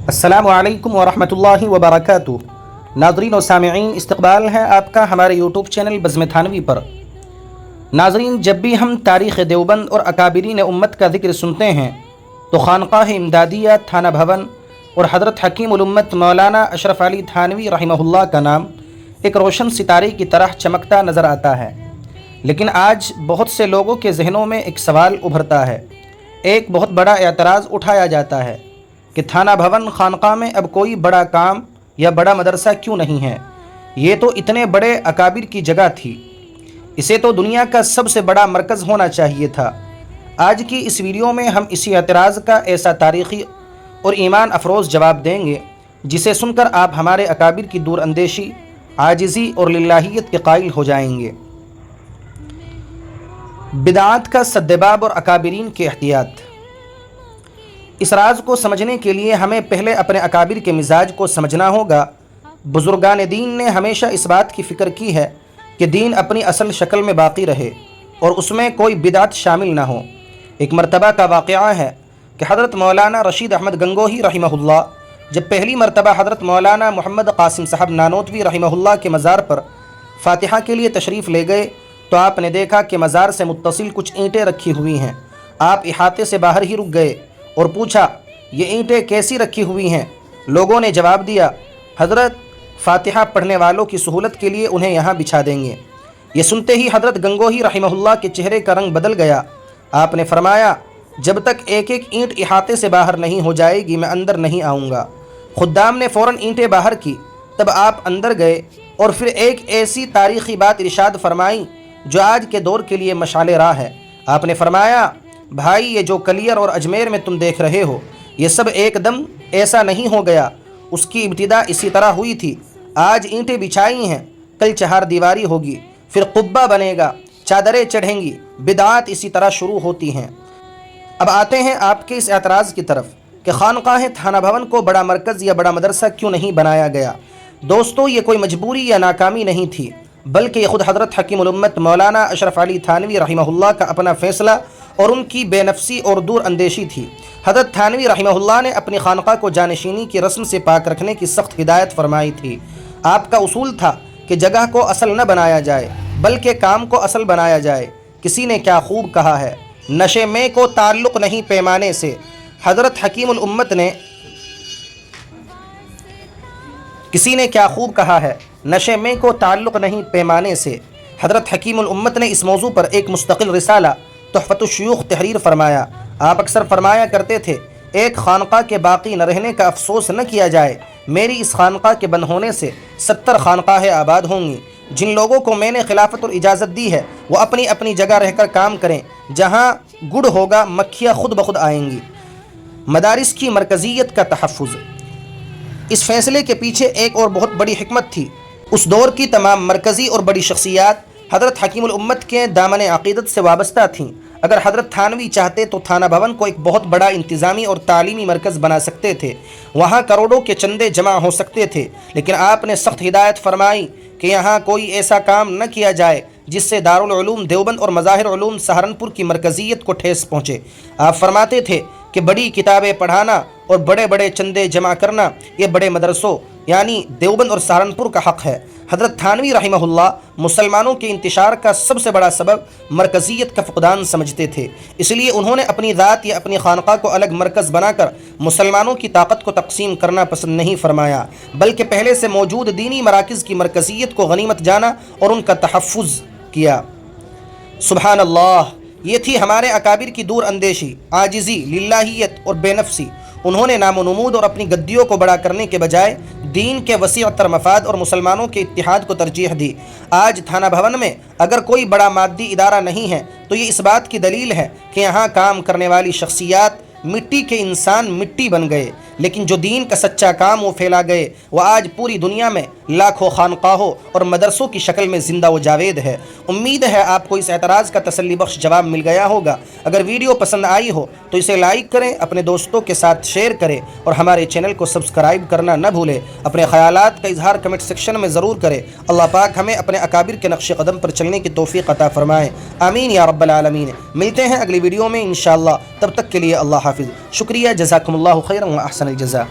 السلام علیکم ورحمۃ اللہ وبرکاتہ۔ ناظرین و سامعین، استقبال ہے آپ کا ہمارے یوٹیوب چینل بزم تھانوی پر۔ ناظرین، جب بھی ہم تاریخ دیوبند اور اکابرین امت کا ذکر سنتے ہیں تو خانقاہ امدادیہ تھانہ بھون اور حضرت حکیم الامت مولانا اشرف علی تھانوی رحمہ اللہ کا نام ایک روشن ستارے کی طرح چمکتا نظر آتا ہے۔ لیکن آج بہت سے لوگوں کے ذہنوں میں ایک سوال ابھرتا ہے، ایک بہت بڑا اعتراض اٹھایا جاتا ہے کہ تھانہ بھون خانقاہ میں اب کوئی بڑا کام یا بڑا مدرسہ کیوں نہیں ہے؟ یہ تو اتنے بڑے اکابر کی جگہ تھی، اسے تو دنیا کا سب سے بڑا مرکز ہونا چاہیے تھا۔ آج کی اس ویڈیو میں ہم اسی اعتراض کا ایسا تاریخی اور ایمان افروز جواب دیں گے جسے سن کر آپ ہمارے اکابر کی دور اندیشی، عاجزی اور للہیت کے قائل ہو جائیں گے۔ بدعات کا سدباب اور اکابرین کے احتیاط۔ اس راز کو سمجھنے کے لیے ہمیں پہلے اپنے اکابر کے مزاج کو سمجھنا ہوگا۔ بزرگان دین نے ہمیشہ اس بات کی فکر کی ہے کہ دین اپنی اصل شکل میں باقی رہے اور اس میں کوئی بدعت شامل نہ ہو۔ ایک مرتبہ کا واقعہ ہے کہ حضرت مولانا رشید احمد گنگوہی رحمہ اللہ جب پہلی مرتبہ حضرت مولانا محمد قاسم صاحب نانوتوی رحمہ اللہ کے مزار پر فاتحہ کے لیے تشریف لے گئے تو آپ نے دیکھا کہ مزار سے متصل کچھ اینٹیں رکھی ہوئی ہیں۔ آپ احاطے سے باہر ہی رک گئے اور پوچھا، یہ اینٹیں کیسی رکھی ہوئی ہیں؟ لوگوں نے جواب دیا، حضرت فاتحہ پڑھنے والوں کی سہولت کے لیے انہیں یہاں بچھا دیں گے۔ یہ سنتے ہی حضرت گنگوہی رحمہ اللہ کے چہرے کا رنگ بدل گیا۔ آپ نے فرمایا، جب تک ایک ایک اینٹ احاطے سے باہر نہیں ہو جائے گی میں اندر نہیں آؤں گا۔ خدام نے فوراً اینٹیں باہر کی، تب آپ اندر گئے اور پھر ایک ایسی تاریخی بات ارشاد فرمائی جو آج کے دور کے لیے مشعل راہ ہے۔ آپ نے فرمایا، بھائی، یہ جو کلیر اور اجمیر میں تم دیکھ رہے ہو یہ سب ایک دم ایسا نہیں ہو گیا، اس کی ابتدا اسی طرح ہوئی تھی۔ آج اینٹیں بچھائی ہیں، کل چہار دیواری ہوگی، پھر قبہ بنے گا، چادریں چڑھیں گی، بدعات اسی طرح شروع ہوتی ہیں۔ اب آتے ہیں آپ کے اس اعتراض کی طرف کہ خانقاہ تھانہ بھون کو بڑا مرکز یا بڑا مدرسہ کیوں نہیں بنایا گیا۔ دوستو، یہ کوئی مجبوری یا ناکامی نہیں تھی، بلکہ یہ خود حضرت حکیم الامت مولانا اشرف علی تھانوی رحمہ اللہ کا اپنا فیصلہ اور ان کی بے نفسی اور دور اندیشی تھی۔ حضرت تھانوی رحمہ اللہ نے اپنی خانقاہ کو جانشینی کی رسم سے پاک رکھنے کی سخت ہدایت فرمائی تھی۔ آپ کا اصول تھا کہ جگہ کو اصل نہ بنایا جائے بلکہ کام کو اصل بنایا جائے۔ کسی نے کیا خوب کہا ہے، نشے میں کو تعلق نہیں پیمانے سے۔ حضرت حکیم الامت نے کسی نے کیا خوب کہا ہے، نشے میں کو تعلق نہیں پیمانے سے۔ حضرت حکیم الامت نے اس موضوع پر ایک مستقل رسالہ تحفۃ الشیوخ تحریر فرمایا۔ آپ اکثر فرمایا کرتے تھے، ایک خانقاہ کے باقی نہ رہنے کا افسوس نہ کیا جائے، میری اس خانقاہ کے بند ہونے سے 70 خانقاہیں آباد ہوں گی۔ جن لوگوں کو میں نے خلافت اور اجازت دی ہے وہ اپنی اپنی جگہ رہ کر کام کریں، جہاں گڑ ہوگا مکھیاں خود بخود آئیں گی۔ مدارس کی مرکزیت کا تحفظ۔ اس فیصلے کے پیچھے ایک اور بہت بڑی حکمت تھی۔ اس دور کی تمام مرکزی اور بڑی شخصیات حضرت حکیم الامت کے دامن عقیدت سے وابستہ تھیں۔ اگر حضرت تھانوی چاہتے تو تھانہ بھون کو ایک بہت بڑا انتظامی اور تعلیمی مرکز بنا سکتے تھے، وہاں کروڑوں کے چندے جمع ہو سکتے تھے، لیکن آپ نے سخت ہدایت فرمائی کہ یہاں کوئی ایسا کام نہ کیا جائے جس سے دارالعلوم دیوبند اور مظاہر علوم سہارنپور کی مرکزیت کو ٹھیس پہنچے۔ آپ فرماتے تھے کہ بڑی کتابیں پڑھانا اور بڑے بڑے چندے جمع کرنا یہ بڑے مدرسوں یعنی دیوبند اور سہارنپور کا حق ہے۔ حضرت تھانوی رحمہ اللہ مسلمانوں کے انتشار کا سب سے بڑا سبب مرکزیت کا فقدان سمجھتے تھے، اس لیے انہوں نے اپنی ذات یا اپنی خانقاہ کو الگ مرکز بنا کر مسلمانوں کی طاقت کو تقسیم کرنا پسند نہیں فرمایا، بلکہ پہلے سے موجود دینی مراکز کی مرکزیت کو غنیمت جانا اور ان کا تحفظ کیا۔ سبحان اللہ، یہ تھی ہمارے اکابر کی دور اندیشی، عاجزی، للہیت اور بے نفسی۔ انہوں نے نام و نمود اور اپنی گدیوں کو بڑا کرنے کے بجائے دین کے وسیع تر مفاد اور مسلمانوں کے اتحاد کو ترجیح دی۔ آج تھانہ بھون میں اگر کوئی بڑا مادی ادارہ نہیں ہے تو یہ اس بات کی دلیل ہے کہ یہاں کام کرنے والی شخصیات مٹی کے انسان مٹی بن گئے، لیکن جو دین کا سچا کام وہ پھیلا گئے وہ آج پوری دنیا میں لاکھوں خانقاہوں اور مدرسوں کی شکل میں زندہ و جاوید ہے۔ امید ہے آپ کو اس اعتراض کا تسلی بخش جواب مل گیا ہوگا۔ اگر ویڈیو پسند آئی ہو تو اسے لائک کریں، اپنے دوستوں کے ساتھ شیئر کریں اور ہمارے چینل کو سبسکرائب کرنا نہ بھولیں۔ اپنے خیالات کا اظہار کمنٹ سیکشن میں ضرور کریں۔ اللہ پاک ہمیں اپنے اکابر کے نقش قدم پر چلنے کی توفیق عطا فرمائے، آمین یا رب العالمین۔ ملتے ہیں اگلی ویڈیو میں انشاءاللہ، تب تک کے لیے اللہ حافظ۔ شکریہ، جزاکم اللہ خیرا و احسن الجزاء۔